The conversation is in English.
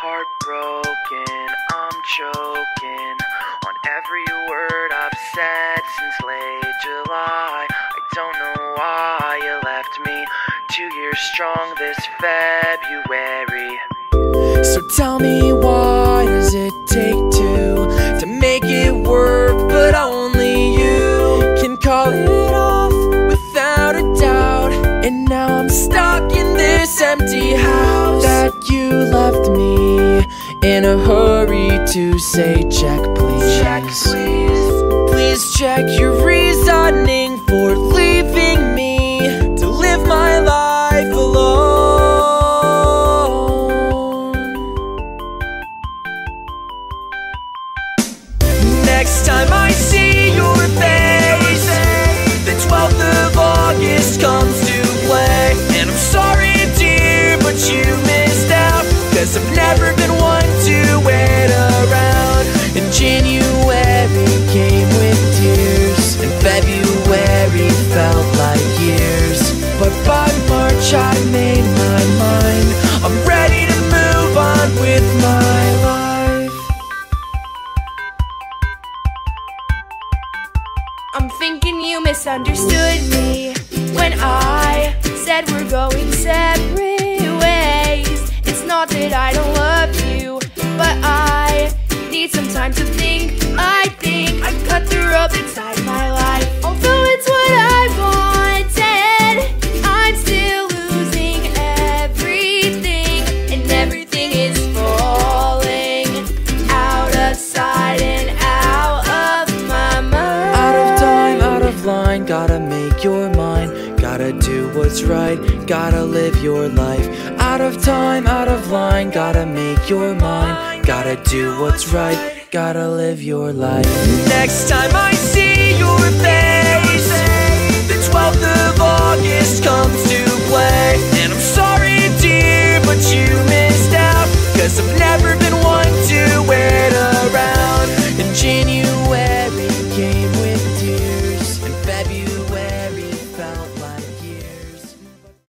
Heartbroken, I'm choking on every word I've said since late July. I don't know why you left me 2 years strong this February. So tell me, why does it take two to make it work, but only you can call it off without a doubt? And now I'm stuck in this empty house that you left me in a hurry to say check please. Check please. Please check your reasoning for leaving me to live my life alone. Next time I see your face, the 12th of August comes to play. And I'm sorry dear, but you missed out, 'cause I've never been one to wait around. And January came with tears, and February felt like years. But by March I made my mind, I'm ready to move on with my life. I'm thinking you misunderstood me when I said we're going separate ways. It's not that I don't love you, but I need some time to think. I think I've cut the rope inside my life. Although it's what I wanted, I'm still losing everything, and everything is falling out of sight and out of my mind. Out of time, out of line, gotta make your mind. Gotta do what's right, gotta live your life. Out of time, out of line, gotta make your mind. Gotta do what's right, gotta live your life. Next time I see your face, the 12th of